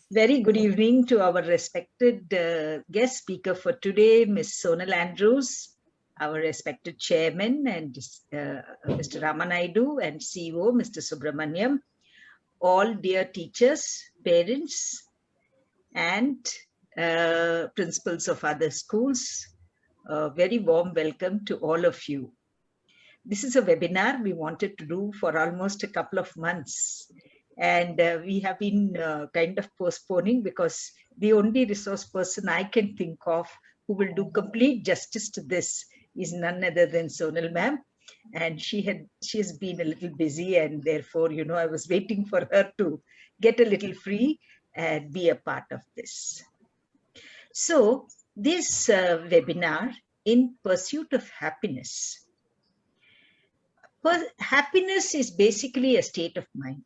Very good evening to our respected guest speaker for today, Ms. Sonal Andrews, our respected chairman, and Mr. Ramanaidu, and CEO, Mr. Subramaniam, all dear teachers, parents, and principals of other schools. A very warm welcome to all of you. This is a webinar we wanted to do for almost a couple of months. And we have been kind of postponing because the only resource person I can think of who will do complete justice to this is none other than Sonal ma'am. And she has been a little busy, and therefore, I was waiting for her to get a little free and be a part of this. So this webinar, In Pursuit of Happiness. Happiness is basically a state of mind.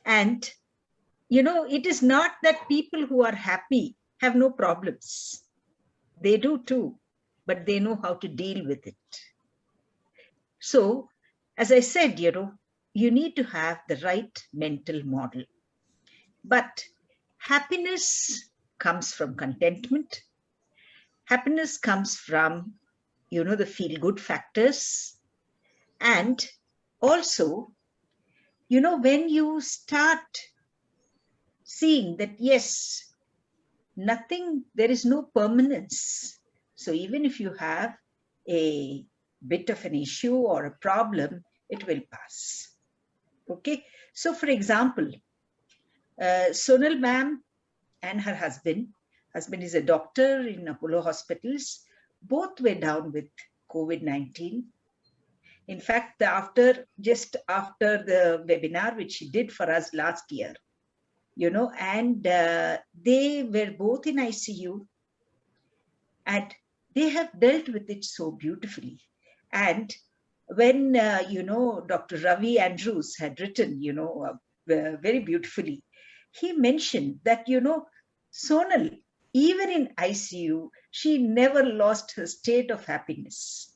And, it is not that people who are happy have no problems. They do too, but they know how to deal with it. So, as I said, you need to have the right mental model. But happiness comes from contentment. Happiness comes from, the feel-good factors. And also, when you start seeing that, yes, there is no permanence. So even if you have a bit of an issue or a problem, it will pass. Okay. So for example, Sonal ma'am and her husband is a doctor in Apollo hospitals. Both were down with COVID-19. In fact, just after the webinar, which she did for us last year, and they were both in ICU, and they have dealt with it so beautifully. And when, Dr. Ravi Andrews had written, very beautifully, he mentioned that, Sonal, even in ICU, she never lost her state of happiness.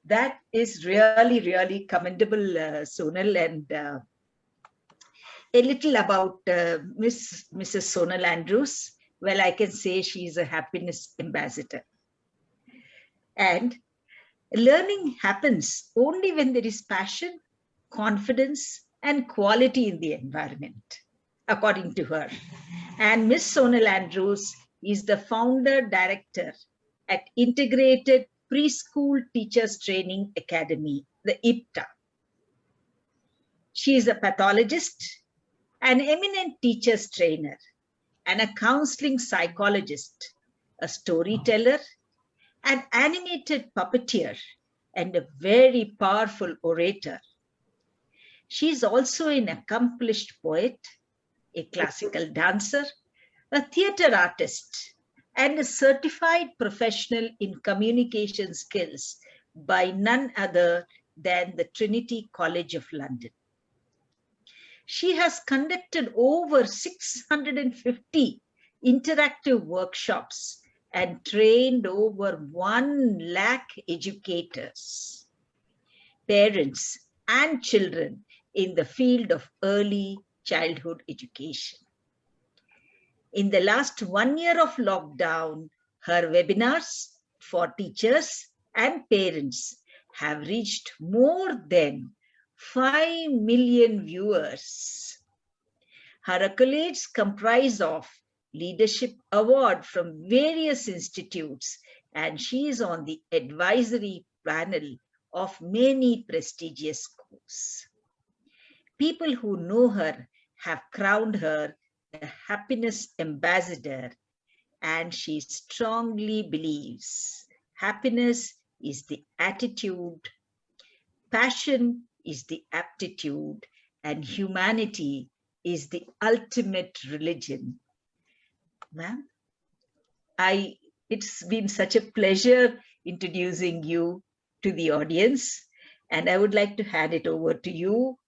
That is really, really commendable, Sonal. And a little about Mrs. Sonal Andrews. Well, I can say she's a happiness ambassador. And learning happens only when there is passion, confidence, and quality in the environment, according to her. And Ms. Sonal Andrews is the founder director at Integrated Preschool Teachers Training Academy, the IPTA. She is a pathologist, an eminent teachers trainer, and a counseling psychologist, a storyteller, an animated puppeteer, and a very powerful orator. She is also an accomplished poet, a classical dancer, a theater artist, and a certified professional in communication skills by none other than the Trinity College of London. She has conducted over 650 interactive workshops and trained over 1 lakh educators, parents, and children in the field of early childhood education. In the last 1 year of lockdown, her webinars for teachers and parents have reached more than 5 million viewers. Her accolades comprise of Leadership Award from various institutes, and she is on the advisory panel of many prestigious schools. People who know her have crowned her a happiness ambassador, and she strongly believes happiness is the attitude, passion is the aptitude, and humanity is the ultimate religion. Ma'am, it's been such a pleasure introducing you to the audience, and I would like to hand it over to you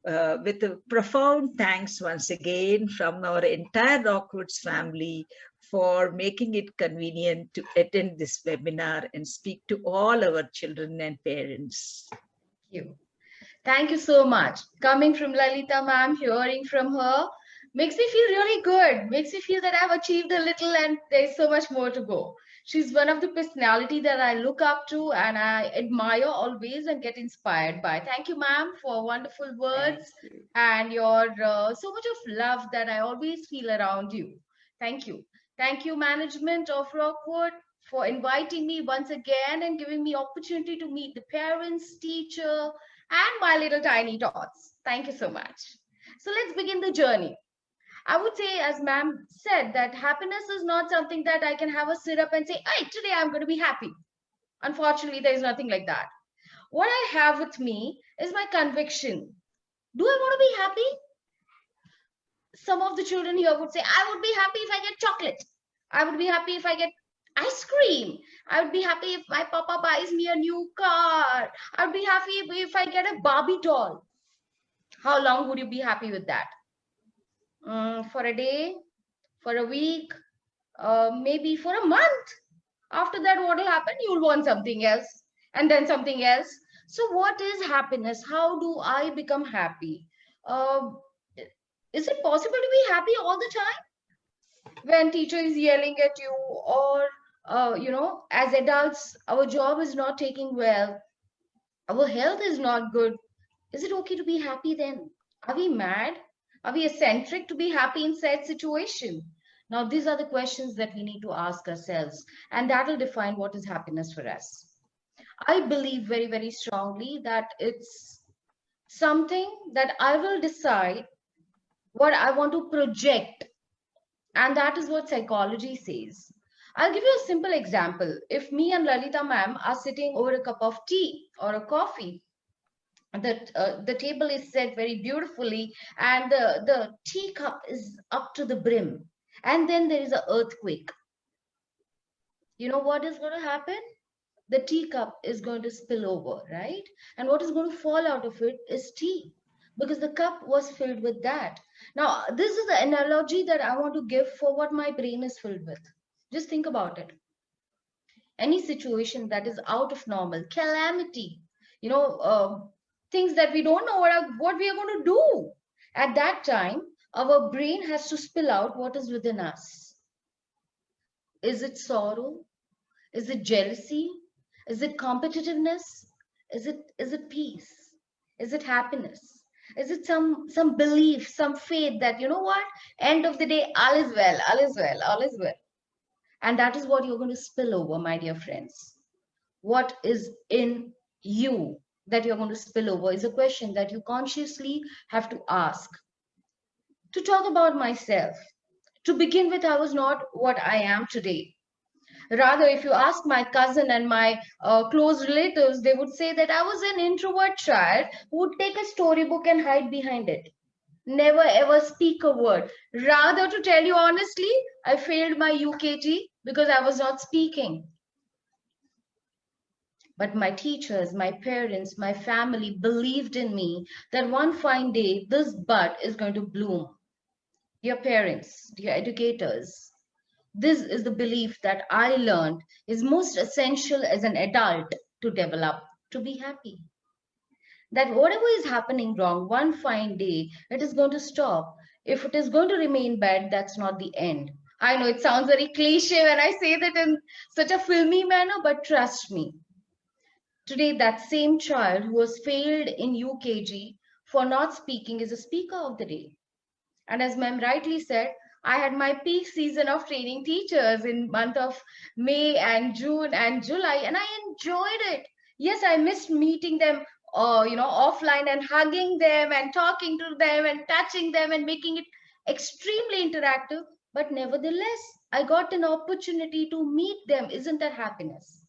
with a profound thanks once again from our entire Rockwoods family for making it convenient to attend this webinar and speak to all our children and parents. Thank you so much. Coming from Lalita ma'am, hearing from her, makes me feel really good, makes me feel that I've achieved a little and there's so much more to go. She's one of the personality that I look up to and I admire always and get inspired by. Thank you, ma'am, for wonderful Thank words you. and your so much of love that I always feel around you. Thank you. Thank you, management of Rockwood, for inviting me once again and giving me opportunity to meet the parents, teacher, and my little tiny tots. Thank you so much. So let's begin the journey. I would say, as ma'am said, that happiness is not something that I can have a sit up and say, hey, today I'm going to be happy. Unfortunately, there is nothing like that. What I have with me is my conviction. Do I want to be happy? Some of the children here would say, I would be happy if I get chocolate. I would be happy if I get ice cream. I would be happy if my papa buys me a new car. I would be happy if I get a Barbie doll. How long would you be happy with that? For a day, for a week, maybe for a month. After that, what will happen? You'll want something else and then something else. So, what is happiness? How do I become happy? Uh, is it possible to be happy all the time when teacher is yelling at you, or as adults, our job is not taking well, our health is not good? Is it okay to be happy then? Are we mad? Are we eccentric to be happy in said situation? Now, these are the questions that we need to ask ourselves, and that will define what is happiness for us. I believe very, very strongly that it's something that I will decide what I want to project, and that is what psychology says. I'll give you a simple example. If me and Lalita ma'am are sitting over a cup of tea or a coffee, the table is set very beautifully and the teacup is up to the brim, and then there is an earthquake. You know what is going to happen? The teacup is going to spill over, right? And what is going to fall out of it is tea, because the cup was filled with that. Now, this is the analogy that I want to give for what my brain is filled with. Just think about it. Any situation that is out of normal, calamity, you know, things that we don't know what we are going to do. At that time, our brain has to spill out what is within us. Is it sorrow? Is it jealousy? Is it competitiveness? Is it peace? Is it happiness? Is it some belief, some faith that, you know what? End of the day, all is well, all is well, all is well. And that is what you're going to spill over, my dear friends. What is in you that you're going to spill over is a question that you consciously have to ask. To talk about myself, to begin with, I was not what I am today. Rather, if you ask my cousin and my close relatives, they would say that I was an introvert child who would take a storybook and hide behind it. Never ever speak a word. Rather, to tell you honestly, I failed my UKG because I was not speaking. But my teachers, my parents, my family believed in me that one fine day this bud is going to bloom. Dear parents, dear educators, this is the belief that I learned is most essential as an adult to develop, to be happy. That whatever is happening wrong, one fine day, it is going to stop. If it is going to remain bad, that's not the end. I know it sounds very cliche when I say that in such a filmy manner, but trust me. Today, that same child who was failed in UKG for not speaking is a speaker of the day. And as ma'am rightly said, I had my peak season of training teachers in month of May and June and July, and I enjoyed it. Yes, I missed meeting them, offline and hugging them and talking to them and touching them and making it extremely interactive. But nevertheless, I got an opportunity to meet them. Isn't that happiness?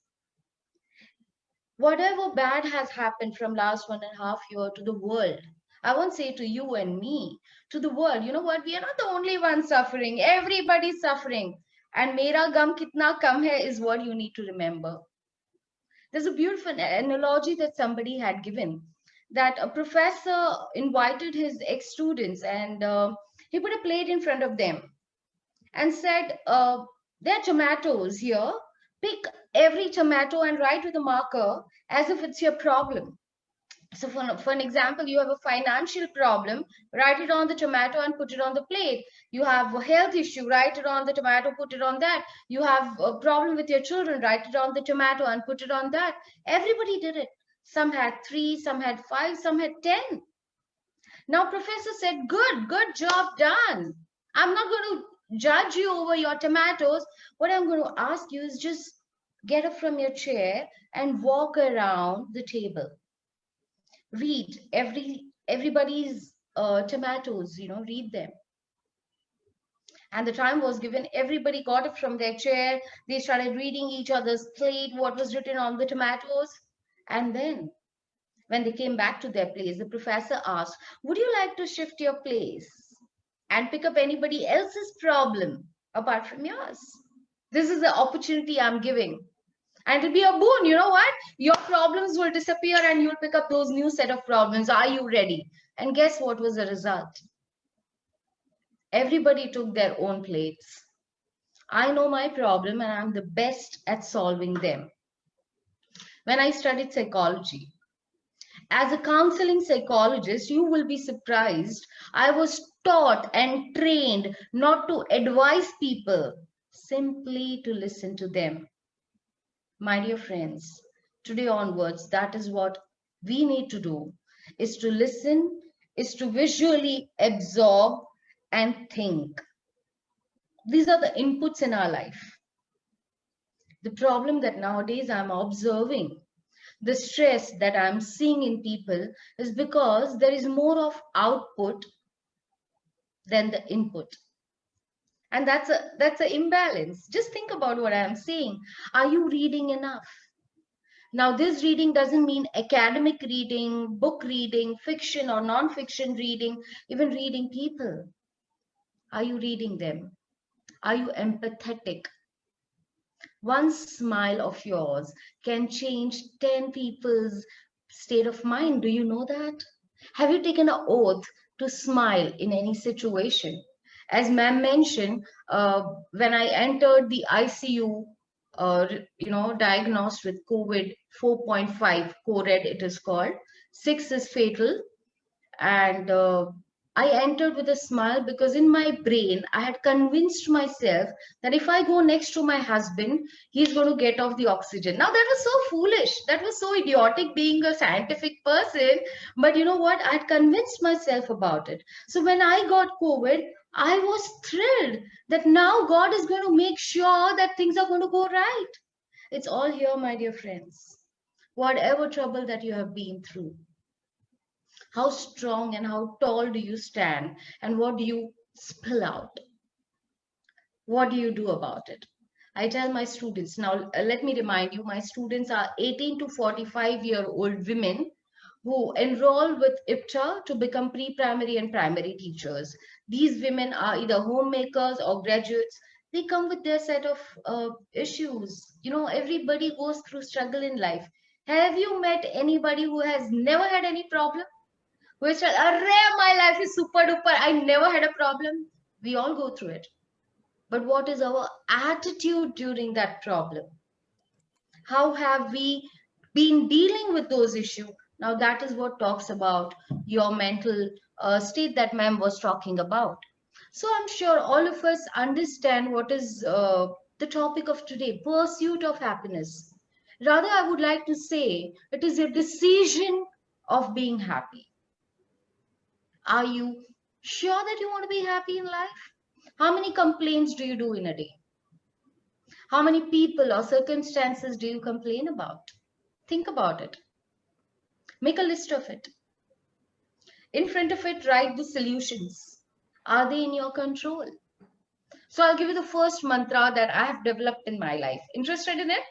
Whatever bad has happened from last 1.5 years to the world, I won't say to you and me, to the world. You know what? We are not the only ones suffering. Everybody's suffering. And mera gum kitna kam hai is what you need to remember. There's a beautiful analogy that somebody had given, that a professor invited his ex-students and he put a plate in front of them and said, there are tomatoes here. Pick every tomato and write with a marker as if it's your problem. So for an example, you have a financial problem, write it on the tomato and put it on the plate. You have a health issue, write it on the tomato, put it on that. You have a problem with your children, write it on the tomato and put it on that. Everybody did it. Some had 3, some had 5, some had 10. Now professor said, good job done. I'm not going to judge you over your tomatoes. What I'm going to ask you is just get up from your chair and walk around the table. Read everybody's tomatoes, read them. And the time was given. Everybody got up from their chair. They started reading each other's plate, what was written on the tomatoes. And then when they came back to their place, the professor asked, would you like to shift your place and pick up anybody else's problem apart from yours? This is the opportunity I'm giving. And it'll be a boon. You know what? Your problems will disappear and you'll pick up those new set of problems. Are you ready? And guess what was the result? Everybody took their own plates. I know my problem and I'm the best at solving them. When I studied psychology, as a counseling psychologist, you will be surprised. I was taught and trained not to advise people, simply to listen to them. My dear friends, today onwards, that is what we need to do, is to listen, is to visually absorb and think. These are the inputs in our life. The problem that nowadays I'm observing, the stress that I'm seeing in people is because there is more of output than the input. And that's an imbalance. Just think about what I'm saying. Are you reading enough? Now, this reading doesn't mean academic reading, book reading, fiction or non-fiction reading, even reading people. Are you reading them? Are you empathetic? One smile of yours can change 10 people's state of mind. Do you know that? Have you taken an oath to smile in any situation? As ma'am mentioned, when I entered the ICU, diagnosed with COVID 4.5, co-red it is called, 6 is fatal. And I entered with a smile because in my brain, I had convinced myself that if I go next to my husband, he's going to get off the oxygen. Now, that was so foolish. That was so idiotic being a scientific person. But you know what? I had convinced myself about it. So when I got COVID, I was thrilled that now God is going to make sure that things are going to go right. It's all here, my dear friends. Whatever trouble that you have been through, how strong and how tall do you stand, and what do you spill out? What do you do about it? I tell my students, now let me remind you, my students are 18 to 45-year-old women who enroll with IPTA to become pre-primary and primary teachers. These women are either homemakers or graduates. They come with their set of issues. Everybody goes through struggle in life. Have you met anybody who has never had any problem? Which my life is super duper, I never had a problem? We all go through it. But what is our attitude during that problem? How have we been dealing with those issues? Now that is what talks about your mental state that ma'am was talking about. So I'm sure all of us understand what is the topic of today, pursuit of happiness. Rather, I would like to say it is a decision of being happy. Are you sure that you want to be happy in life? How many complaints do you do in a day? How many people or circumstances do you complain about? Think about it. Make a list of it. In front of it, write the solutions. Are they in your control? So I'll give you the first mantra that I have developed in my life. Interested in it?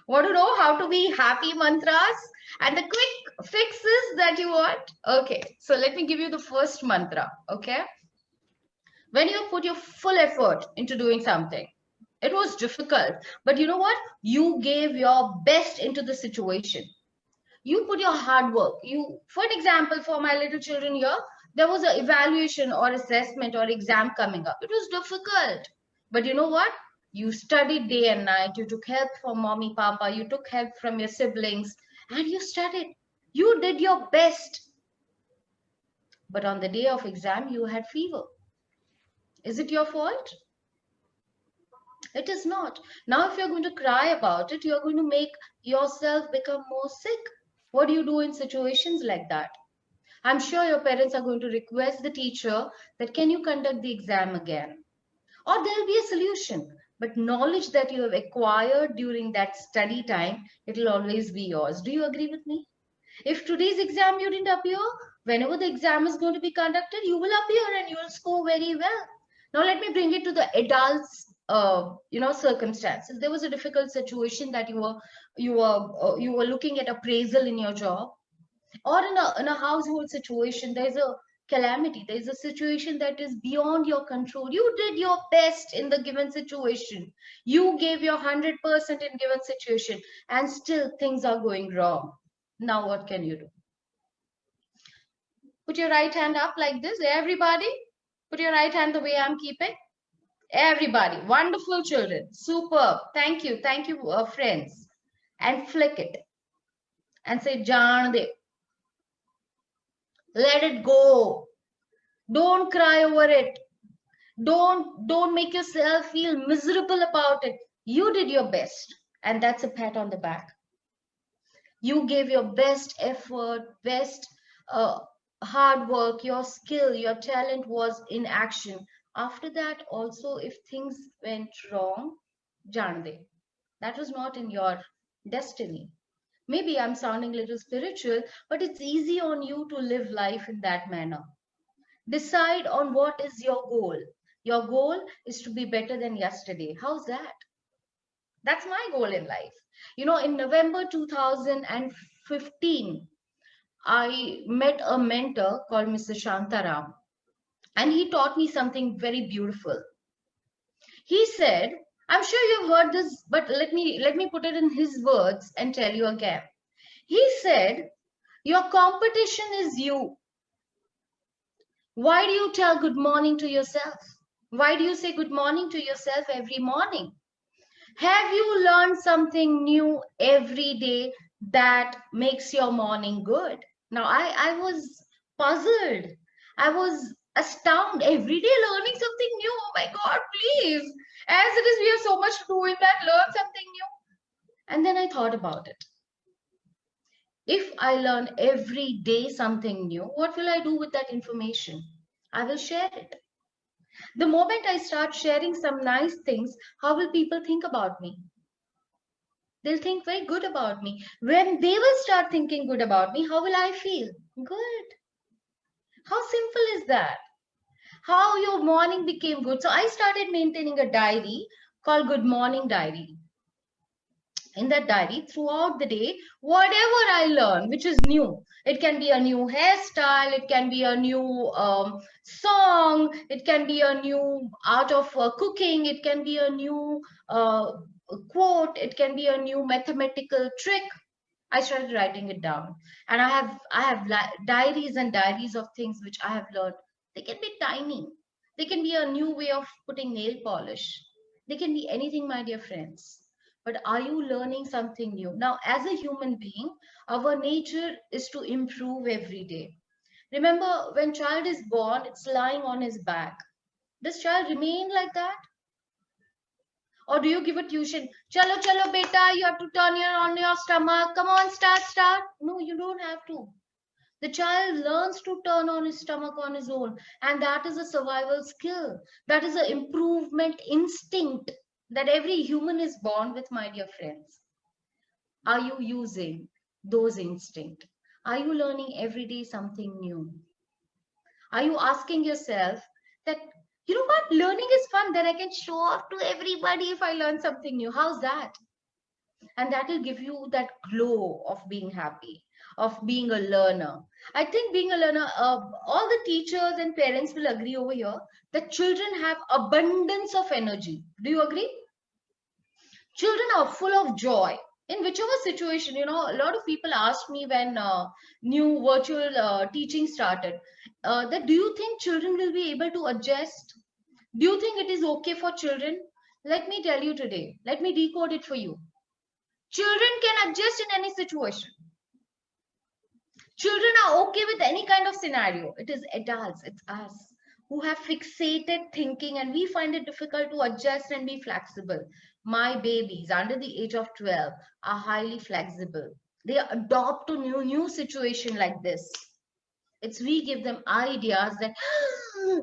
Want to know how to be happy mantras and the quick fixes that you want? Okay, so let me give you the first mantra, okay? When you put your full effort into doing something, it was difficult, but you know what? You gave your best into the situation. You put your hard work. For an example, for my little children here, there was an evaluation or assessment or exam coming up. It was difficult, but you know what? You studied day and night. You took help from mommy, papa. You took help from your siblings and you studied. You did your best. But on the day of exam, you had fever. Is it your fault? It is not. Now, if you're going to cry about it, you're going to make yourself become more sick. What do you do in situations like that? I'm sure your parents are going to request the teacher that can you conduct the exam again? Or there'll be a solution. But knowledge that you have acquired during that study time, it will always be yours. Do you agree with me? If today's exam you didn't appear, whenever the exam is going to be conducted, you will appear and you will score very well. Now let me bring it to the adults, circumstances. There was a difficult situation that you were looking at appraisal in your job, or in a household situation. There's a calamity. There's a situation that is beyond your control. You did your best in the given situation. You gave your 100% in given situation, and still things are going wrong. Now what can you do? Put your right hand up like this, everybody. Put your right hand the way I'm keeping. Everybody, wonderful children, superb. Thank you, friends. And flick it and say, Jaan de. Let it go. Don't cry over it. Don't make yourself feel miserable about it. You did your best, and that's a pat on the back. You gave your best effort, best hard work, your skill, your talent was in action. After that, also, if things went wrong, jaan de. That was not in your destiny. Maybe I'm sounding a little spiritual, but it's easy on you to live life in that manner. Decide on what is your goal. Your goal is to be better than yesterday. How's that? That's my goal in life. In November 2015, I met a mentor called Mr. Shantaram, and he taught me something very beautiful. He said, I'm sure you've heard this, but let me put it in his words and tell you again. He said, your competition is you. Why do you tell good morning to yourself? Why do you say good morning to yourself every morning? Have you learned something new every day that makes your morning good? Now, I was puzzled. I was astounded. Every day learning something new. Oh my God, please. As it is, we have so much to do in that. Learn something new. And then I thought about it. If I learn every day something new, what will I do with that information? I will share it. The moment I start sharing some nice things, how will people think about me? They'll think very good about me. When they will start thinking good about me, how will I feel? Good. How simple is that? How your morning became good. So I started maintaining a diary called Good Morning Diary. In that diary, throughout the day, whatever I learn, which is new, it can be a new hairstyle, it can be a new song, it can be a new art of cooking, it can be a new quote, it can be a new mathematical trick. I started writing it down, and I have diaries and diaries of things which I have learned. They can be tiny. They can be a new way of putting nail polish. They can be anything, my dear friends. But are you learning something new? Now, as a human being, our nature is to improve every day. Remember, when child is born, it's lying on his back. Does child remain like that? Or do you give a tuition? Chalo, chalo, beta, you have to turn on your stomach. Come on, start. No, you don't have to. The child learns to turn on his stomach on his own. And that is a survival skill. That is an improvement instinct that every human is born with, my dear friends. Are you using those instincts? Are you learning every day something new? Are you asking yourself that, you know what, learning is fun, then I can show off to everybody if I learn something new? How's that? And that will give you that glow of being happy, of being a learner. I think being a learner, all the teachers and parents will agree over here that children have abundance of energy. Do you agree? Children are full of joy in whichever situation. A lot of people asked me when new virtual teaching started, that do you think children will be able to adjust? Do you think it is okay for children? Let me tell you today, let me decode it for you. Children can adjust in any situation. Children are okay with any kind of scenario. It is adults, it's us who have fixated thinking, and we find it difficult to adjust and be flexible. My babies under the age of 12 are highly flexible. They adopt to new situation like this. It's we give them ideas that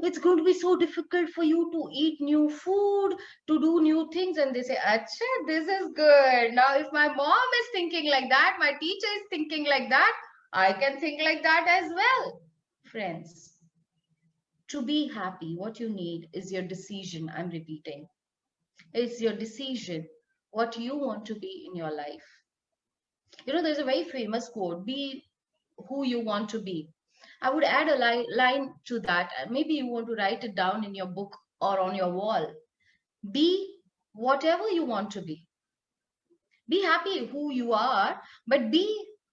it's going to be so difficult for you to eat new food, to do new things, and they say, "Acha, this is good. Now, if my mom is thinking like that, my teacher is thinking like that, I can think like that as well." Friends, to be happy, what you need is your decision. I'm repeating, it's your decision what you want to be in your life. There's a very famous quote: "Be who you want to be." I would add a line to that. Maybe you want to write it down in your book or on your wall. Be whatever you want to be. Be happy who you are, but be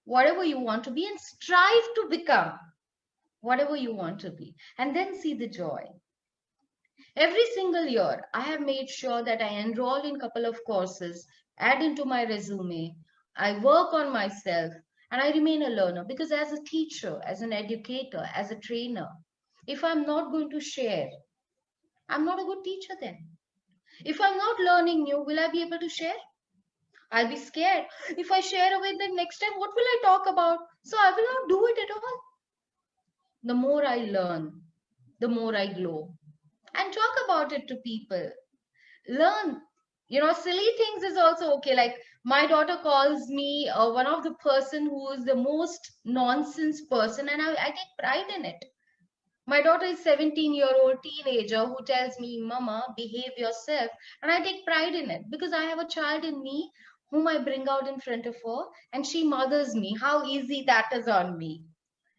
whatever you want to be and strive to become whatever you want to be. And then see the joy. Every single year, I have made sure that I enroll in a couple of courses, add into my resume, I work on myself, and I remain a learner, because as a teacher, as an educator, as a trainer, if I'm not going to share, I'm not a good teacher then. If I'm not learning new, will I be able to share? I'll be scared. If I share away, then next time, what will I talk about? So I will not do it at all. The more I learn, the more I glow. And talk about it to people. Learn. Silly things is also okay. Like my daughter calls me one of the person who is the most nonsense person, and I take pride in it. My daughter is 17-year-old teenager who tells me, "Mama, behave yourself," and I take pride in it because I have a child in me whom I bring out in front of her, and she mothers me. How easy that is on me.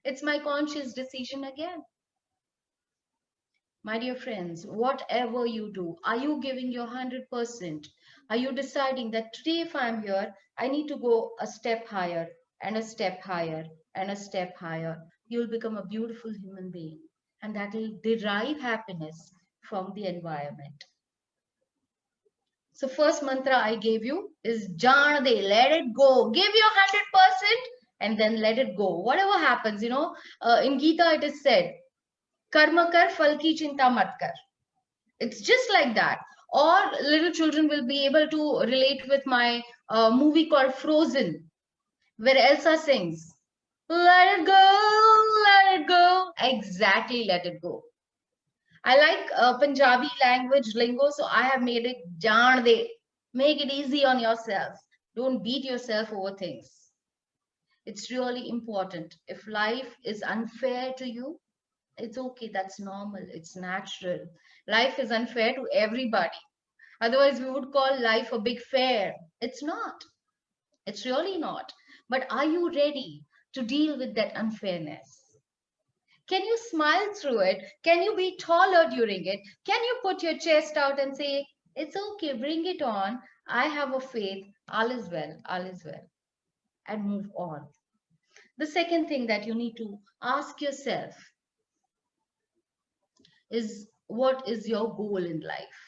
It's my conscious decision again. My dear friends, whatever you do, are you giving your 100%? Are you deciding that today, if I'm here, I need to go a step higher and a step higher and a step higher? You'll become a beautiful human being, and that will derive happiness from the environment. So, first mantra I gave you is Jaan de, let it go. Give your 100% and then let it go. Whatever happens, in Gita it is said, Karma kar, phal ki chinta mat kar. It's just like that. Or little children will be able to relate with my movie called Frozen, where Elsa sings, "Let it go, let it go." Exactly, let it go. I like Punjabi language lingo, so I have made it Jaan de. Make it easy on yourself. Don't beat yourself over things. It's really important. If life is unfair to you, it's okay. That's normal. It's natural. Life is unfair to everybody. Otherwise, we would call life a big fair. It's not. It's really not. But are you ready to deal with that unfairness? Can you smile through it? Can you be taller during it? Can you put your chest out and say, "It's okay, bring it on. I have a faith. All is well, all is well," and move on? The second thing that you need to ask yourself is, what is your goal in life?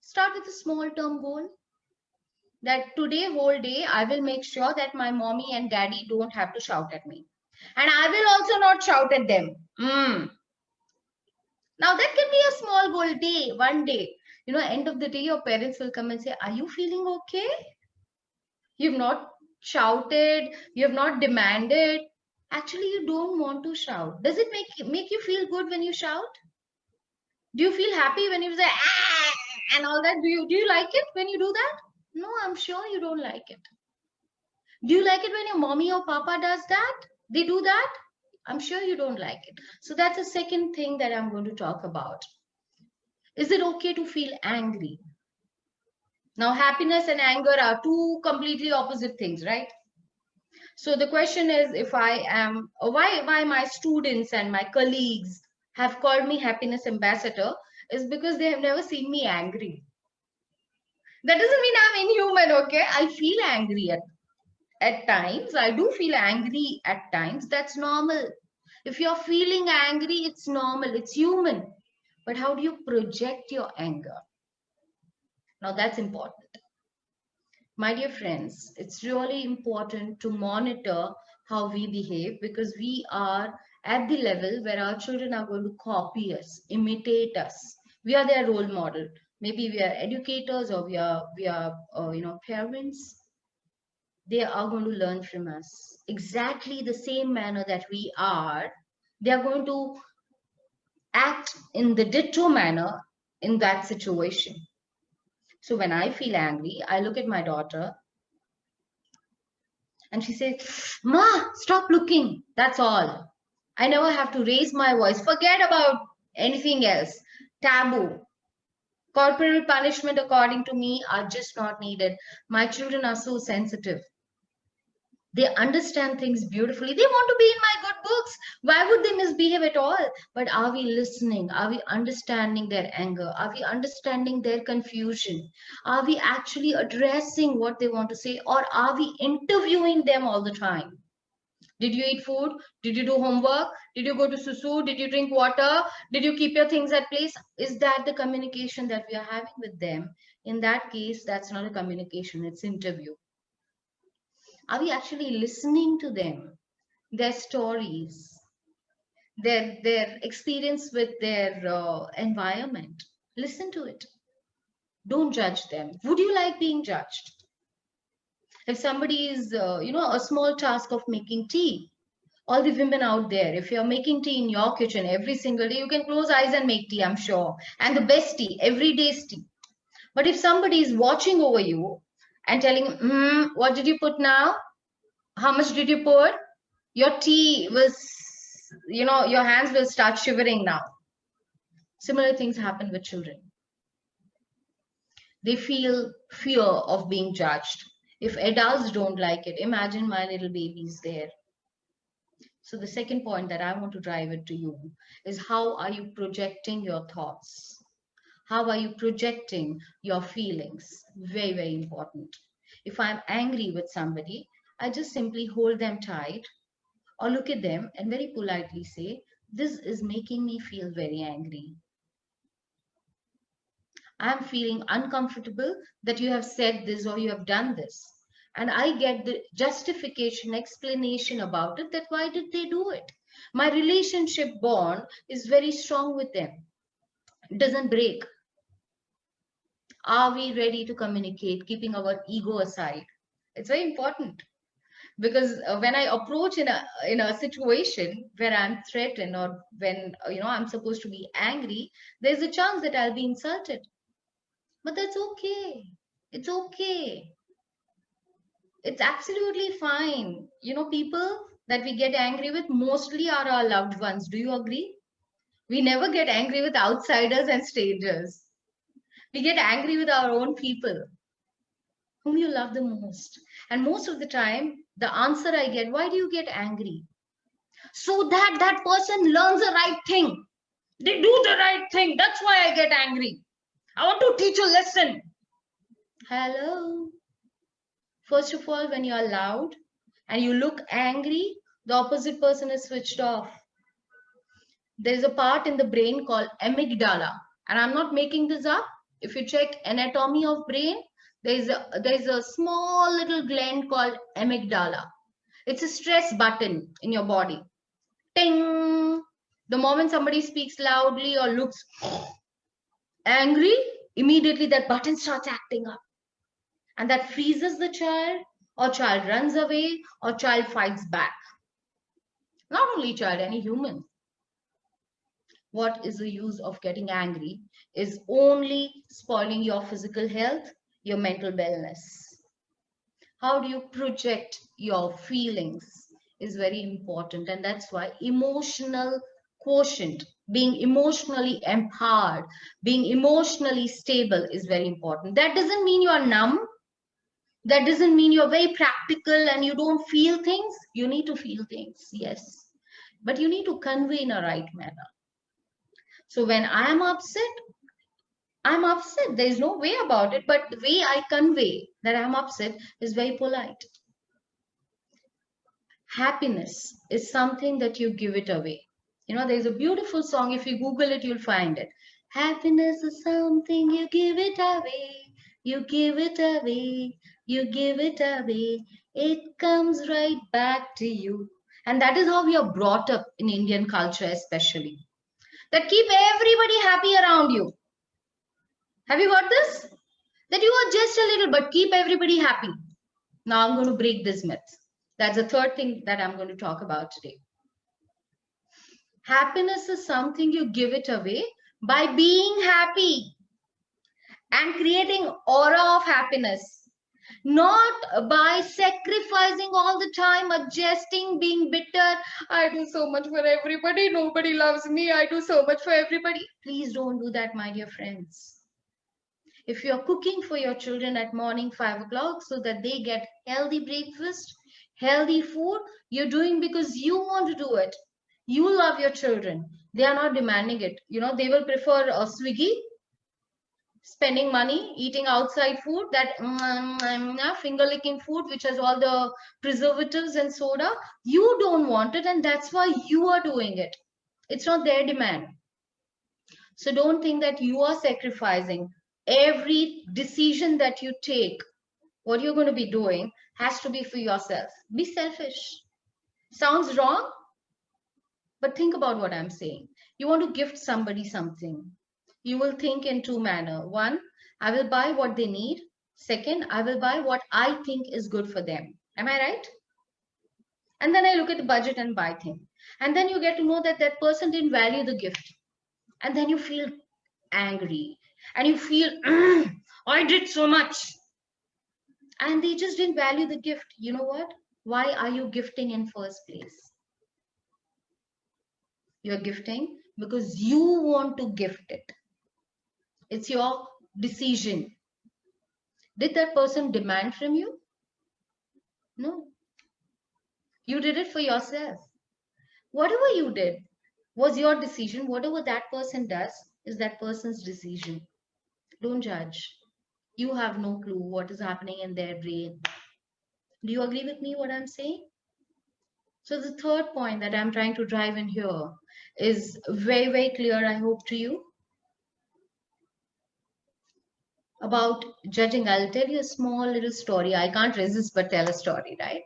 Start with a small term goal, that today, whole day, I will make sure that my mommy and daddy don't have to shout at me. And I will also not shout at them. Now that can be a small goal day, one day. End of the day, your parents will come and say, "Are you feeling okay? You've not shouted, you have not demanded." Actually, you don't want to shout. Does it make you feel good when you shout? Do you feel happy when you say "ah" and all that? Do you like it when you do that? No, I'm sure you don't like it. Do you like it when your mommy or papa does that? They do that? I'm sure you don't like it. So that's the second thing that I'm going to talk about. Is it okay to feel angry? Now, happiness and anger are two completely opposite things, right? So the question is, if I am, why my students and my colleagues have called me happiness ambassador is because they have never seen me angry. That doesn't mean I'm inhuman, okay? I feel angry at times. I do feel angry at times. That's normal. If you're feeling angry, it's normal, it's human. But how do you project your anger? Now that's important. My dear friends, it's really important to monitor how we behave, because we are at the level where our children are going to copy us, imitate us. We are their role model. Maybe we are educators, or we are parents. They are going to learn from us exactly the same manner that we are. They are going to act in the ditto manner in that situation. So when I feel angry, I look at my daughter and she says, "Ma, stop looking." That's all. I never have to raise my voice. Forget about anything else. Taboo. Corporal punishment, according to me, are just not needed. My children are so sensitive. They understand things beautifully. They want to be in my good books. Why would they misbehave at all? But are we listening? Are we understanding their anger? Are we understanding their confusion? Are we actually addressing what they want to say? Or are we interviewing them all the time? Did you eat food? Did you do homework? Did you go to susu? Did you drink water? Did you keep your things at place? Is that the communication that we are having with them? In that case, that's not a communication, it's interview. Are we actually listening to them, their stories, their experience with their environment? Listen to it. Don't judge them. Would you like being judged? If somebody is, a small task of making tea, all the women out there, if you're making tea in your kitchen every single day, you can close eyes and make tea, I'm sure. And the best tea, every day's tea. But if somebody is watching over you and telling, what did you put now? How much did you pour? Your tea was, your hands will start shivering now. Similar things happen with children. They feel fear of being judged. If adults don't like it, imagine my little babies there. So the second point that I want to drive it to you is, how are you projecting your thoughts? How are you projecting your feelings? Very, very important. If I'm angry with somebody, I just simply hold them tight or look at them and very politely say, "This is making me feel very angry. I'm feeling uncomfortable that you have said this or you have done this." And I get the justification, explanation about it, that why did they do it? My relationship bond is very strong with them. It doesn't break. Are we ready to communicate, keeping our ego aside? It's very important, because when I approach in a situation where I'm threatened, or when I'm supposed to be angry, there's a chance that I'll be insulted. But that's okay. It's okay. It's absolutely fine. People that we get angry with mostly are our loved ones. Do you agree? We never get angry with outsiders and strangers. We get angry with our own people whom you love the most. And most of the time, the answer I get, "Why do you get angry?" So that that person learns the right thing. They do the right thing. That's why I get angry. I want to teach a lesson. Hello. First of all, when you are loud and you look angry, the opposite person is switched off. There is a part in the brain called amygdala. And I'm not making this up. If you check anatomy of brain, there is a small little gland called amygdala. It's a stress button in your body. Ting! The moment somebody speaks loudly or looks angry, immediately that button starts acting up. And that freezes the child, or child runs away, or child fights back. Not only child, any human. What is the use of getting angry is only spoiling your physical health, your mental wellness. How do you project your feelings is very important, and that's why emotional quotient, being emotionally empowered, being emotionally stable is very important. That doesn't mean you are numb. That doesn't mean you're very practical and you don't feel things. You need to feel things, yes, but you need to convey in a right manner. So when I'm upset, I'm upset. There is no way about it, but the way I convey that I'm upset is very polite. Happiness is something that you give it away. There's a beautiful song. If you Google it, you'll find it. Happiness is something you give it away. You give it away. you give it away, it comes right back to you. And that is how we are brought up in Indian culture, especially. That keep everybody happy around you. Have you got this? That you are just a little, but keep everybody happy. Now I'm going to break this myth. That's the third thing that I'm going to talk about today. Happiness is something you give it away by being happy and creating aura of happiness, not by sacrificing all the time, adjusting, being bitter. I do so much for everybody, nobody loves me, I do so much for everybody. Please don't do that, my dear friends. If you're cooking for your children at morning 5 o'clock so that they get healthy breakfast, healthy food, you're doing because you want to do it. You love your children. They are not demanding it. They will prefer a Swiggy, spending money, eating outside food, that finger licking food, which has all the preservatives and soda. You don't want it, and that's why you are doing it. It's not their demand. So don't think that you are sacrificing. Every decision that you take, what you're going to be doing has to be for yourself. Be selfish. Sounds wrong, but think about what I'm saying. You want to gift somebody something. You will think in two manners. One, I will buy what they need. Second, I will buy what I think is good for them. Am I right? And then I look at the budget and buy things. And then you get to know that that person didn't value the gift. And then you feel angry. And you feel, I did so much. And they just didn't value the gift. You know what? Why are you gifting in first place? You're gifting because you want to gift it. It's your decision. Did that person demand from you? No. You did it for yourself. Whatever you did was your decision. Whatever that person does is that person's decision. Don't judge. You have no clue what is happening in their brain. Do you agree with me what I'm saying? So the third point that I'm trying to drive in here is very, very clear, I hope, to you. About judging, I'll tell you a small little story. I can't resist but tell a story, right?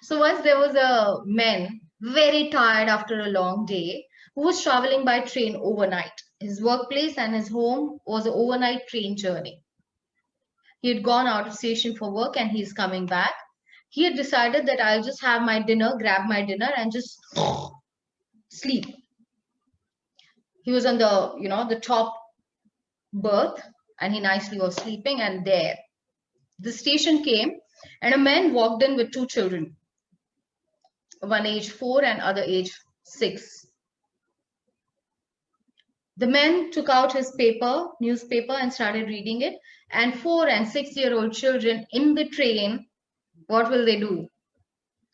So once there was a man, very tired after a long day, who was traveling by train overnight. His workplace and his home was an overnight train journey. He had gone out of station for work and he's coming back. He had decided that I'll just have my dinner, grab my dinner and just sleep. He was on the top berth and he nicely was sleeping, and there the station came and a man walked in with two children, one age 4 and other age 6. The man took out his newspaper and started reading it, and 4 and 6-year-old children in the train, what will they do?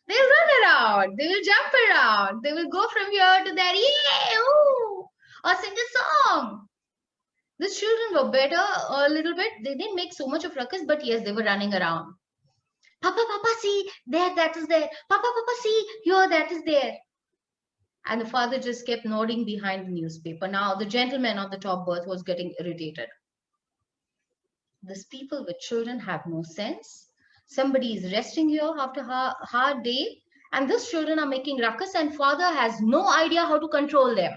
They'll run around, they will jump around, they will go from here to there, yay, ooh, or sing a song. These children were better a little bit. They didn't make so much of ruckus, but yes, they were running around. Papa, Papa, see, there, that is there. Papa, Papa, see, here, that is there. And the father just kept nodding behind the newspaper. Now, the gentleman on the top berth was getting irritated. These people with children have no sense. Somebody is resting here after a hard day, and these children are making ruckus, and father has no idea how to control them.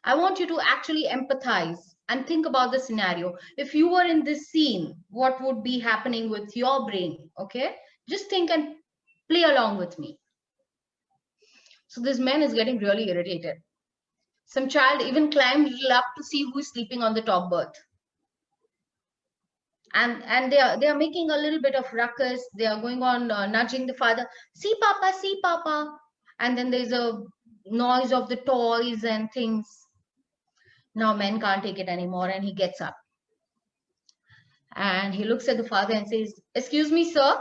I want you to actually empathize and think about the scenario. If you were in this scene, what would be happening with your brain? Okay, just think and play along with me. So this man is getting really irritated. Some child even climbed up to see who is sleeping on the top berth. And they are making a little bit of ruckus. They are going on nudging the father. See, Papa, see, Papa. And then there's a noise of the toys and things. Now man can't take it anymore and he gets up. And he looks at the father and says, excuse me, sir.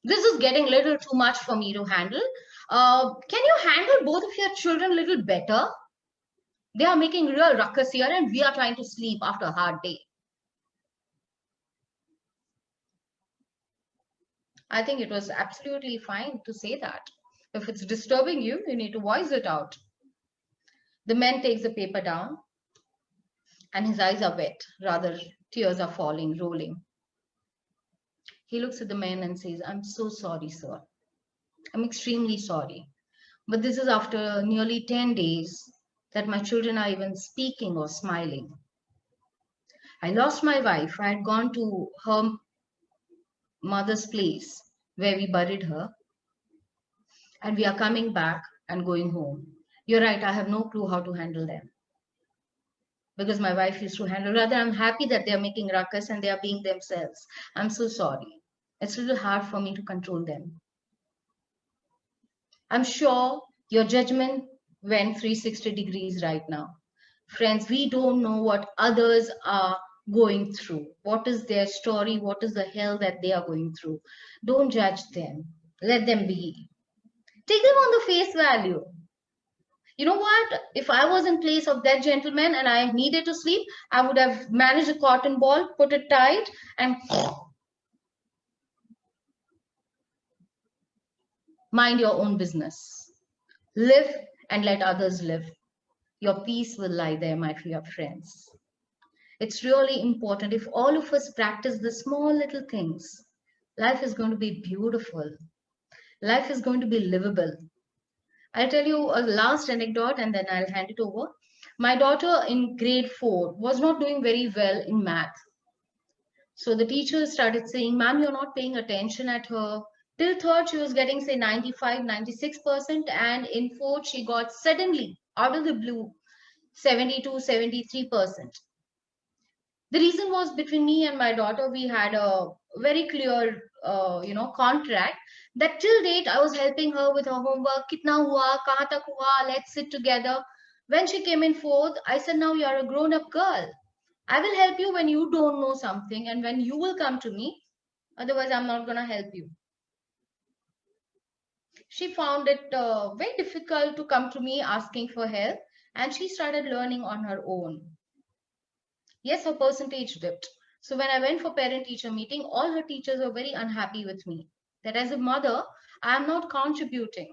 This is getting a little too much for me to handle. Can you handle both of your children a little better? They are making real ruckus here and we are trying to sleep after a hard day. I think it was absolutely fine to say that. If it's disturbing you, you need to voice it out. The man takes the paper down and his eyes are wet, rather tears are falling, rolling. He looks at the man and says, "I'm so sorry, sir. I'm extremely sorry. But this is after nearly 10 days that my children are even speaking or smiling. I lost my wife. I had gone to her mother's place where we buried her, and we are coming back and going home. You're right, I have no clue how to handle them because my wife used to handle. Rather, I'm happy that they're making ruckus and they are being themselves. I'm so sorry. It's a little hard for me to control them. I'm sure your judgment went 360 degrees right now. Friends, we don't know what others are going through. What is their story? What is the hell that they are going through? Don't judge them. Let them be. Take them on the face value. You know what? If I was in place of that gentleman and I needed to sleep, I would have managed a cotton ball, put it tight, and mind your own business. Live and let others live. Your peace will lie there, my dear friends. It's really important. If all of us practice the small little things, life is going to be beautiful. Life is going to be livable. I'll tell you a last anecdote and then I'll hand it over. My daughter in grade 4 was not doing very well in math. So the teacher started saying, "Ma'am, you're not paying attention at her." Till third, she was getting, say, 95, 96%. And in fourth, she got suddenly, out of the blue, 72, 73%. The reason was between me and my daughter, we had a very clear, contract that till date I was helping her with her homework. Kitna hua, kahan tak hua, let's sit together. When she came in fourth, I said, "Now you're a grown-up girl. I will help you when you don't know something and when you will come to me. Otherwise, I'm not going to help you." She found it very difficult to come to me asking for help, and she started learning on her own. Yes, her percentage dipped. So when I went for parent-teacher meeting, all her teachers were very unhappy with me. That as a mother, I am not contributing.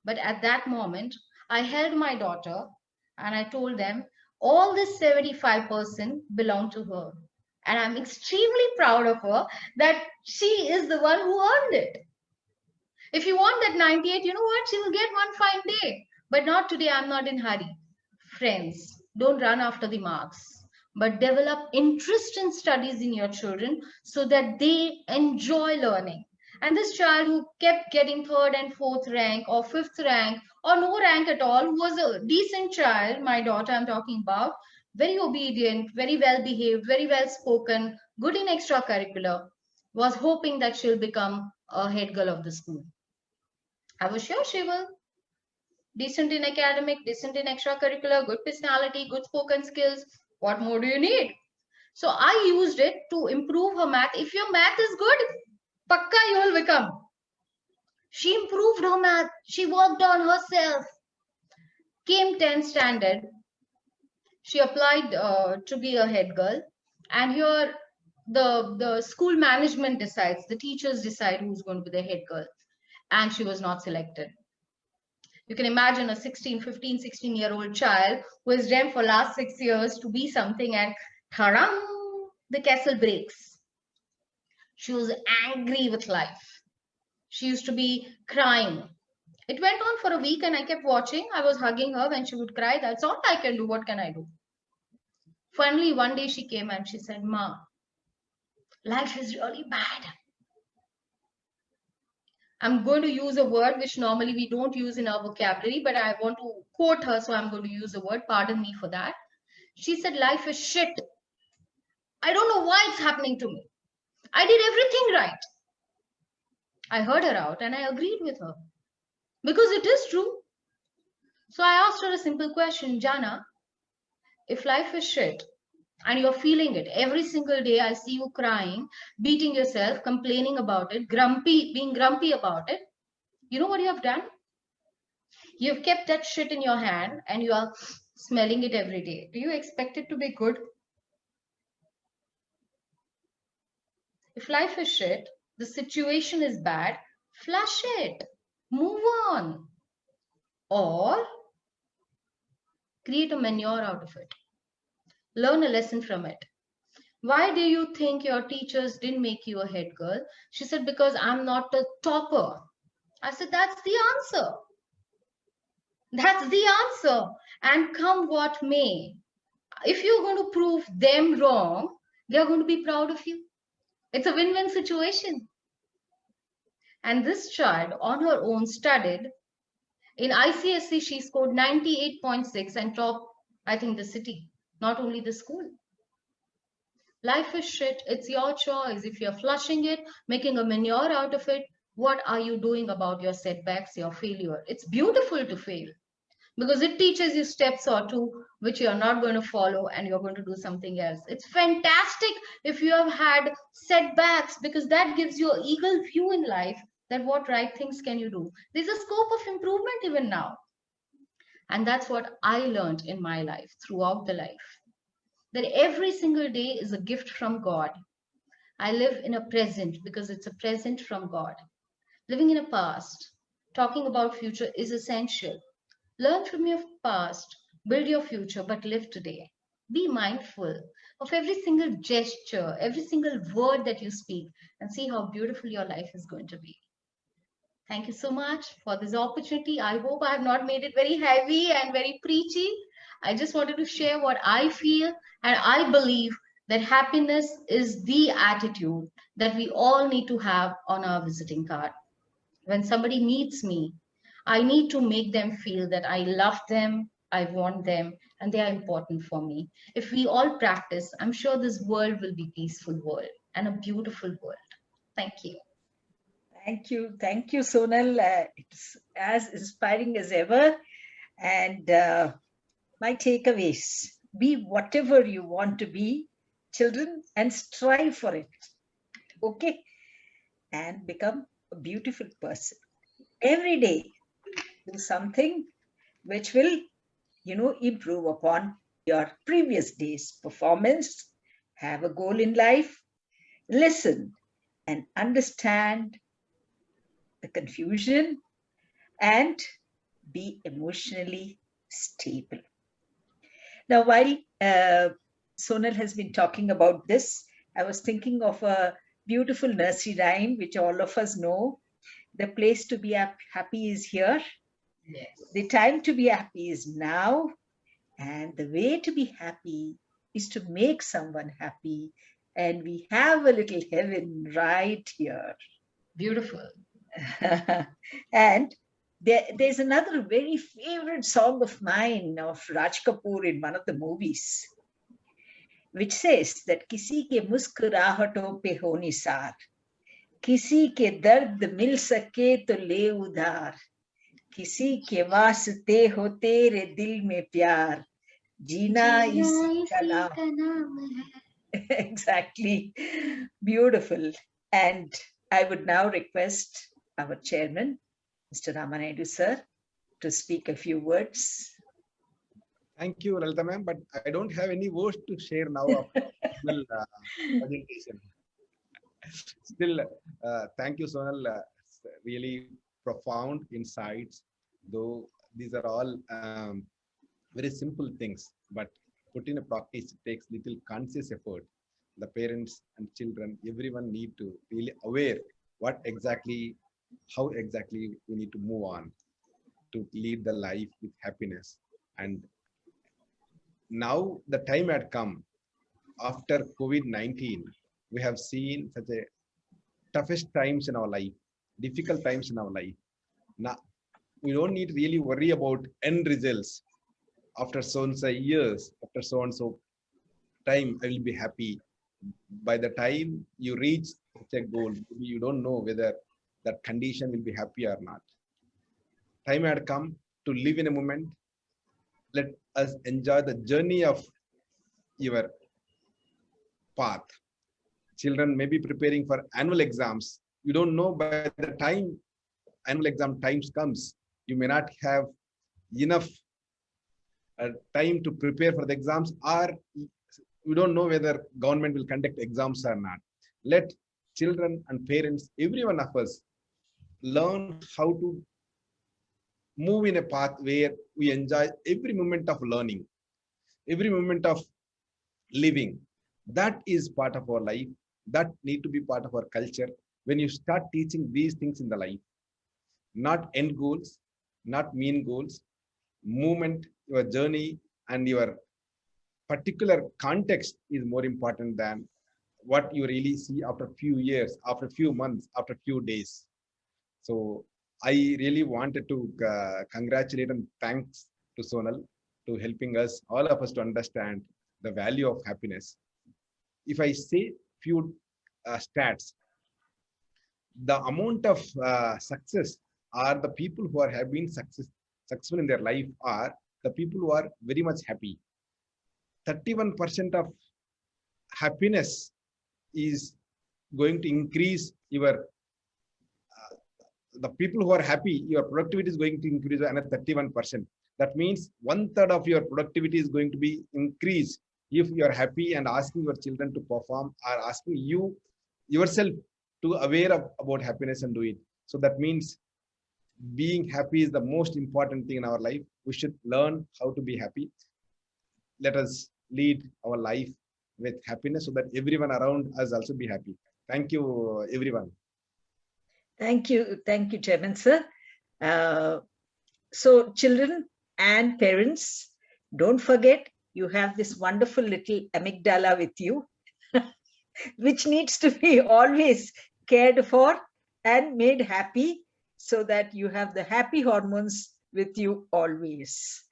But at that moment, I held my daughter and I told them, all this 75% belong to her. And I'm extremely proud of her that she is the one who earned it. If you want that 98, you know what? She will get one fine day. But not today. I'm not in hurry. Friends, don't run after the marks, but develop interest in studies in your children so that they enjoy learning. And this child who kept getting third and fourth rank or fifth rank or no rank at all, who was a decent child, my daughter I'm talking about, very obedient, very well behaved, very well spoken, good in extracurricular, was hoping that she'll become a head girl of the school. I was sure she will. Decent in academic, decent in extracurricular, good personality, good spoken skills. What more do you need? So I used it to improve her math. If your math is good, pakka you will become. She improved her math. She worked on herself. Came 10th standard. She applied to be a head girl. And here the school management decides, the teachers decide who's going to be the head girl. And she was not selected. You can imagine a 16, 15, 16-year-old child who has dreamt for last 6 years to be something, and tarang, the castle breaks. She was angry with life. She used to be crying. It went on for a week and I kept watching. I was hugging her when she would cry. That's all I can do. What can I do? Finally, one day she came and she said, "Ma, life is really bad." I'm going to use a word which normally we don't use in our vocabulary, but I want to quote her, so I'm going to use the word. Pardon me for that. She said, "Life is shit. I don't know why it's happening to me. I did everything right." I heard her out and I agreed with her because it is true. So I asked her a simple question, "Jana, if life is shit and you're feeling it every single day, I see you crying, beating yourself, complaining about it, being grumpy about it, you know what you have done? You've kept that shit in your hand and you are smelling it every day. Do you expect it to be good? If life is shit, the situation is bad, flush it, move on, or create a manure out of it. Learn a lesson from it. Why do you think your teachers didn't make you a head girl? She said, because I'm not a topper. I said, that's the answer. That's the answer. And come what may, if you're going to prove them wrong, they're going to be proud of you. It's a win-win situation. And this child on her own studied. In ICSE, she scored 98.6 and topped, I think, the city, not only the school. Life is shit. It's your choice. If you're flushing it, making a manure out of it, what are you doing about your setbacks, your failure? It's beautiful to fail because it teaches you steps or two which you're not going to follow and you're going to do something else. It's fantastic if you have had setbacks because that gives you an eagle view in life that what right things can you do. There's a scope of improvement even now. And that's what I learned in my life throughout the life. That every single day is a gift from God. I live in a present because it's a present from God. Living in a past, talking about future is essential. Learn from your past, build your future, but live today. Be mindful of every single gesture, every single word that you speak, and see how beautiful your life is going to be. Thank you so much for this opportunity. I hope I have not made it very heavy and very preachy. I just wanted to share what I feel, and I believe that happiness is the attitude that we all need to have on our visiting card. When somebody meets me, I need to make them feel that I love them, I want them, and they are important for me. If we all practice, I'm sure this world will be a peaceful world and a beautiful world. Thank you. Thank you, Sonal. It's as inspiring as ever. And my takeaways: be whatever you want to be, children, and strive for it. Okay, and become a beautiful person every day. Do something which will, improve upon your previous day's performance. Have a goal in life. Listen and understand the confusion and be emotionally stable. Now, while Sonal has been talking about this, I was thinking of a beautiful nursery rhyme which all of us know. The place to be happy is here. Yes. The time to be happy is now. And the way to be happy is to make someone happy. And we have a little heaven right here. Beautiful. And there's another very favorite song of mine of Raj Kapoor in one of the movies, which says that किसी के मुस्कुराहटों पे हो निसार, किसी के दर्द मिल सके तो ले उधार, किसी के वास्ते हो तेरे दिल में प्यार, जीना इसी का नाम. Exactly. Beautiful. And I would now request our chairman, Mr. Ramanaidu sir, to speak a few words. Thank you, Lalita ma'am, but I don't have any words to share now after presentation. Still, thank you, Sonal. Really profound insights, though these are all very simple things, but put in a practice takes little conscious effort. The parents and children, everyone need to really aware what exactly, how exactly we need to move on to lead the life with happiness. And now the time had come after COVID-19. We have seen such a toughest times in our life, difficult times in our life. Now we don't need to really worry about end results. After so and so years, after so and so time, I will be happy. By the time you reach such a goal, you don't know whether that condition will be happy or not. Time had come to live in a moment. Let us enjoy the journey of your path. Children may be preparing for annual exams. You don't know by the time annual exam times comes, you may not have enough time to prepare for the exams, or you don't know whether government will conduct exams or not. Let children and parents, every one of us, learn how to move in a path where we enjoy every moment of learning, every moment of living. That is part of our life. That need to be part of our culture. When you start teaching these things in the life, not end goals, not mean goals, movement, your journey, and your particular context is more important than what you really see after a few years, after a few months, after a few days. So I really wanted to congratulate and thanks to Sonal to helping us, all of us, to understand the value of happiness. If I say few stats, the amount of success are the people who have been successful in their life are the people who are very much happy. 31% of happiness is going to increase your the people who are happy, your productivity is going to increase by another 31%. That means 1/3 of your productivity is going to be increased if you are happy and asking your children to perform, or asking you yourself to aware of about happiness and do it. So that means being happy is the most important thing in our life. We should learn how to be happy. Let us lead our life with happiness so that everyone around us also be happy. Thank you, everyone. Thank you, Chairman sir. So children and parents, don't forget you have this wonderful little amygdala with you, which needs to be always cared for and made happy so that you have the happy hormones with you always.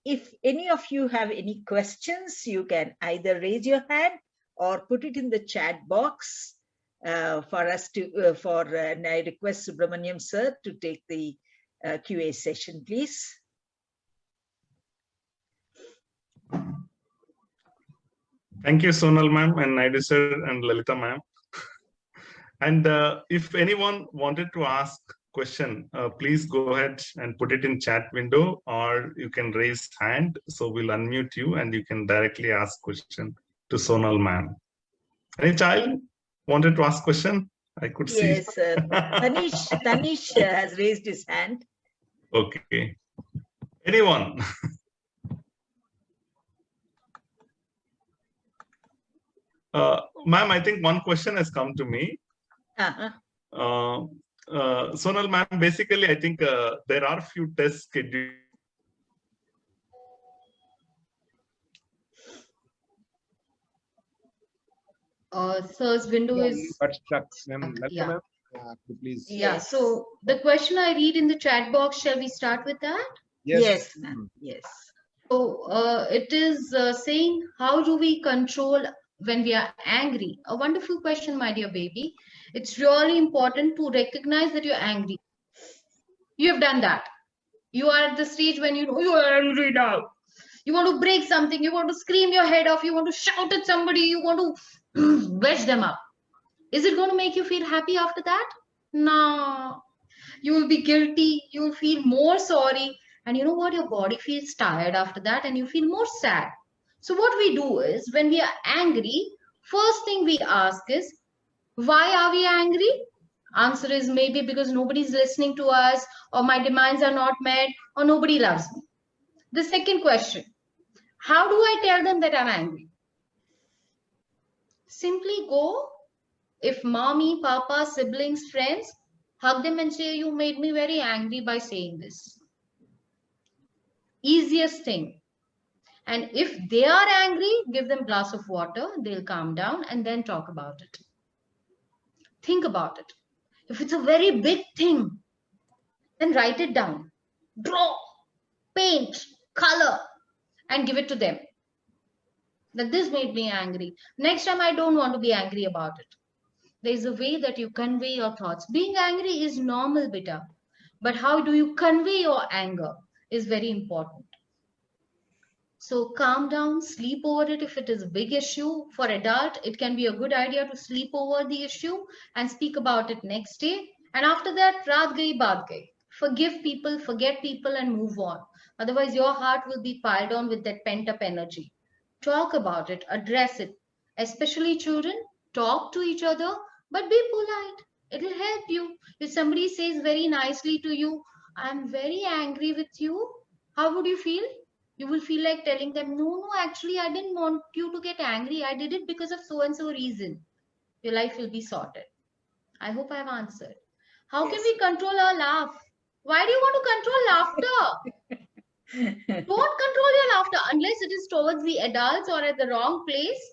If any of you have any questions, you can either raise your hand or put it in the chat box for us to, and I request Subramaniam sir to take the QA session, please. Thank you, Sonal ma'am, and Naidu sir and Lalita ma'am. And if anyone wanted to ask question, please go ahead and put it in chat window, or you can raise hand. So we'll unmute you and you can directly ask question to Sonal ma'am. Any child wanted to ask question? I could see. Yes, Tanish has raised his hand. Okay. Anyone? Ma'am, I think one question has come to me. Sonal ma'am, basically, I think there are few tests scheduled. Sir's window is... But stuck. Yeah. Please. Yeah, so the question I read in the chat box, shall we start with that? Yes, ma'am. Yes. So it is saying, how do we control when we are angry? A wonderful question, my dear baby. It's really important to recognize that you're angry. You have done that. You are at the stage when you know you are angry now. You want to break something. You want to scream your head off. You want to shout at somebody. You want to wedge them up. Is it going to make you feel happy after that? No. You will be guilty. You will feel more sorry. And you know what? Your body feels tired after that and you feel more sad. So what we do is, when we are angry, first thing we ask is, why are we angry? Answer is maybe because nobody's listening to us, or my demands are not met, or nobody loves me. The second question, how do I tell them that I'm angry? Simply go, if mommy, papa, siblings, friends, hug them and say, you made me very angry by saying this. Easiest thing. And if they are angry, give them a glass of water, they'll calm down, and then talk about it. Think about it. If it's a very big thing, then write it down. Draw, paint, color, and give it to them. That this made me angry. Next time I don't want to be angry about it. There's a way that you convey your thoughts. Being angry is normal, beta. But how do you convey your anger is very important. So calm down, sleep over it if it is a big issue. For adult, it can be a good idea to sleep over the issue and speak about it next day. And after that, raat gayi baat gayi. Forgive people, forget people, and move on. Otherwise, your heart will be piled on with that pent-up energy. Talk about it, address it. Especially children, talk to each other, but be polite. It will help you. If somebody says very nicely to you, I'm very angry with you, how would you feel? You will feel like telling them, no, actually, I didn't want you to get angry. I did it because of so and so reason. Your life will be sorted. I hope I have answered. How can Yes. we control our laugh? Why do you want to control laughter? Don't control your laughter unless it is towards the adults or at the wrong place.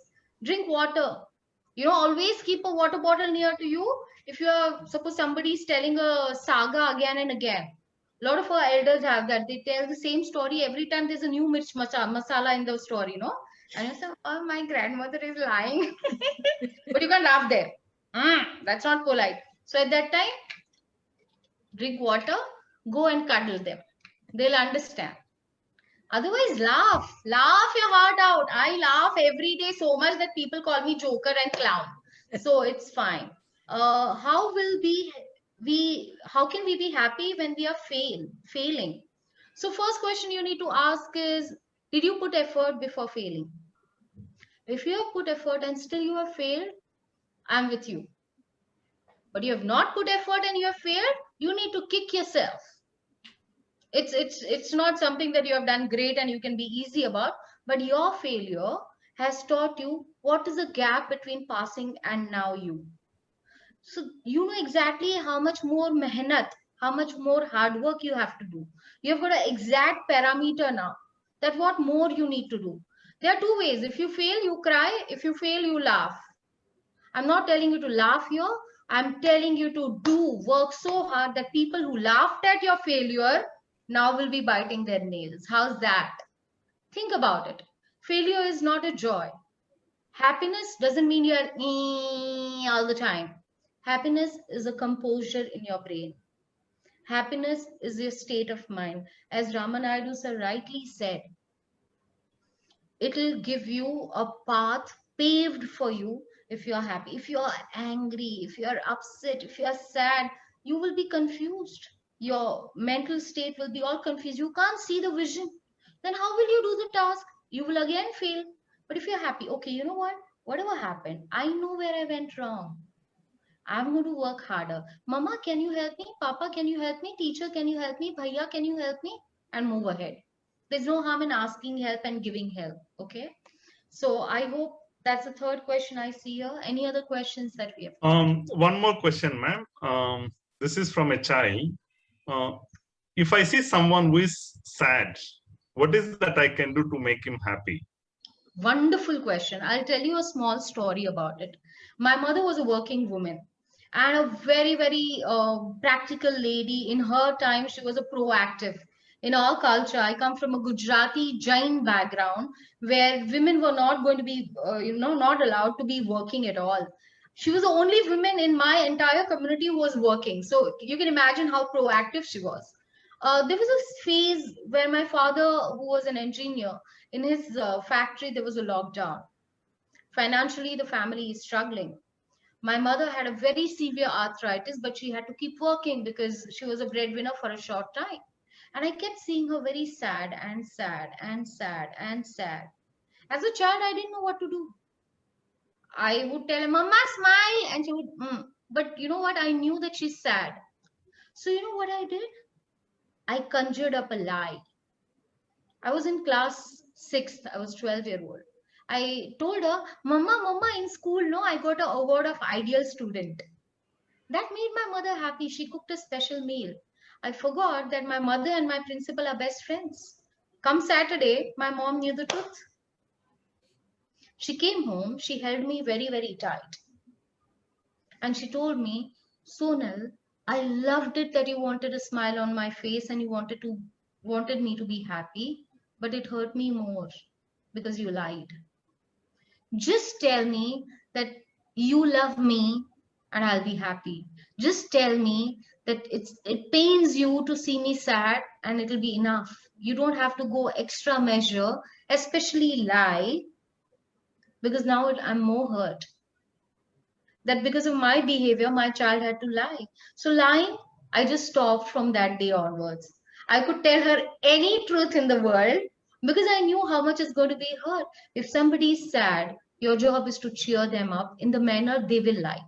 Drink water. Always keep a water bottle near to you. If you are, suppose somebody is telling a saga again and again. A lot of our elders have that. They tell the same story every time there's a new mirch masala in the story, And you say, oh, my grandmother is lying. But you can't laugh there. That's not polite. So at that time, drink water, go and cuddle them. They'll understand. Otherwise, laugh your heart out. I laugh every day so much that people call me joker and clown. So it's fine. How can we be happy when we are failing? So first question you need to ask is, did you put effort before failing? If you have put effort and still you have failed, I'm with you. But you have not put effort and you have failed, you need to kick yourself. It's not something that you have done great and you can be easy about, but your failure has taught you what is the gap between passing and now you. So you know exactly how much more mehnat, how much more hard work you have to do. You have got an exact parameter now that what more you need to do. There are two ways. If you fail, you cry. If you fail, you laugh. I'm not telling you to laugh here. I'm telling you to work so hard that people who laughed at your failure now will be biting their nails. How's that? Think about it. Failure is not a joy. Happiness doesn't mean you're all the time. Happiness is a composure in your brain. Happiness is your state of mind. As Ramanaidu sir rightly said, it will give you a path paved for you if you are happy. If you are angry, if you are upset, if you are sad, you will be confused. Your mental state will be all confused. You can't see the vision. Then how will you do the task? You will again fail. But if you're happy, okay, you know what? Whatever happened, I know where I went wrong. I'm going to work harder. Mama, can you help me? Papa, can you help me? Teacher, can you help me? Bhaiya, can you help me? And move ahead. There's no harm in asking help and giving help. Okay. So I hope that's the third question I see here. Any other questions that we have? One more question, ma'am. This is from a child. If I see someone who is sad, what is that I can do to make him happy? Wonderful question. I'll tell you a small story about it. My mother was a working woman and a very, very practical lady. In her time, she was a proactive. In our culture, I come from a Gujarati Jain background where women were not going to be, not allowed to be working at all. She was the only woman in my entire community who was working. So you can imagine how proactive she was. There was a phase where my father, who was an engineer, in his factory, there was a lockdown. Financially, the family is struggling. My mother had a very severe arthritis, but she had to keep working because she was a breadwinner for a short time. And I kept seeing her very sad and sad and sad and sad. As a child, I didn't know what to do. I would tell her, Mama, smile. And she would, But you know what? I knew that she's sad. So you know what I did? I conjured up a lie. I was in class 6th. I was 12-year-old. I told her, Mama, in school, no, I got an award of ideal student. That made my mother happy. She cooked a special meal. I forgot that my mother and my principal are best friends. Come Saturday, my mom knew the truth. She came home. She held me very, very tight. And she told me, Sonal, I loved it that you wanted a smile on my face and you wanted me to be happy, but it hurt me more because you lied. Just tell me that you love me and I'll be happy. Just tell me that it pains you to see me sad and it'll be enough. You don't have to go extra measure, especially lie, because now I'm more hurt. That because of my behavior, my child had to lie. So lying, I just stopped from that day onwards. I could tell her any truth in the world because I knew how much is going to be hurt. If somebody is sad, your job is to cheer them up in the manner they will like.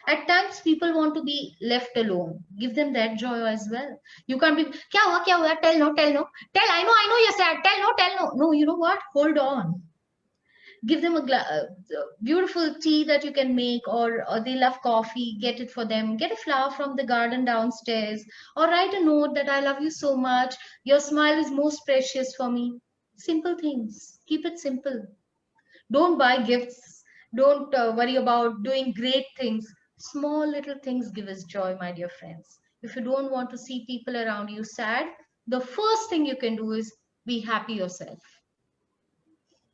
At times, people want to be left alone. Give them that joy as well. You can't be, kya hua, kya hua? Tell no, tell no. Tell, I know you're sad. Tell no, tell no. No, you know what? Hold on. Give them a beautiful tea that you can make, or they love coffee, get it for them. Get a flower from the garden downstairs, or write a note that I love you so much. Your smile is most precious for me. Simple things. Keep it simple. Don't buy gifts. Don't worry about doing great things. Small little things give us joy, my dear friends. If you don't want to see people around you sad, the first thing you can do is be happy yourself.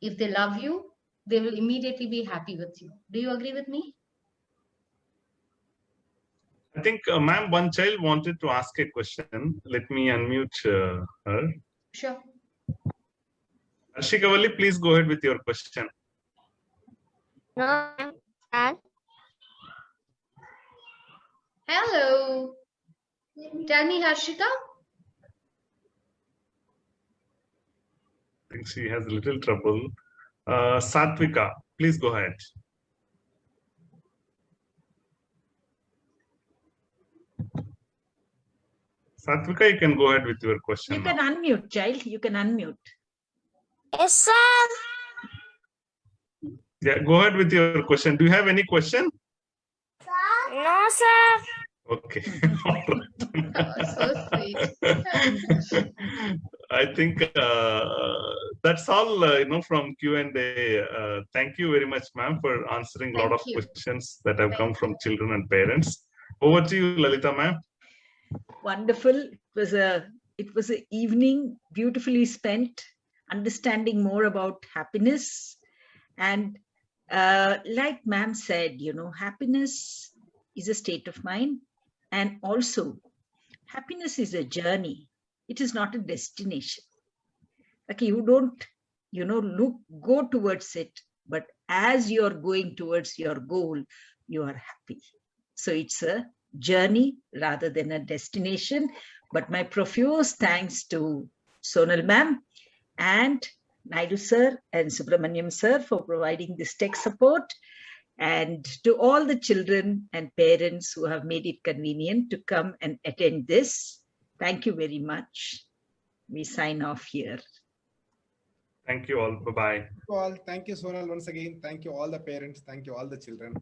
If they love you, they will immediately be happy with you. Do you agree with me? I think, ma'am, one child wanted to ask a question. Let me unmute her. Sure. Arshika, please go ahead with your question. No, and Hello. Tell me, Harshika. I think she has a little trouble. Satvika, please go ahead. Satvika, you can go ahead with your question. You can unmute, child. You can unmute. yes, sir. Yeah, go ahead with your question. Do you have any question? No, sir. Okay. So sweet. I think that's all, from Q&A. Thank you very much, ma'am, for answering a lot of questions that have come from children and parents. Over to you, Lalita, ma'am. Wonderful. It was an evening beautifully spent understanding more about happiness. And like ma'am said, happiness is a state of mind. And also, happiness is a journey. It is not a destination. Okay, you don't, go towards it, but as you're going towards your goal, you are happy. So it's a journey rather than a destination. But my profuse thanks to Sonal ma'am and Naidu sir and Subramaniam sir for providing this tech support, and to all the children and parents who have made it convenient to come and attend this. Thank you very much. We sign off here. Thank you all. Bye-bye. Thank you all. Thank you, Sonal, once again. Thank you all the parents. Thank you all the children.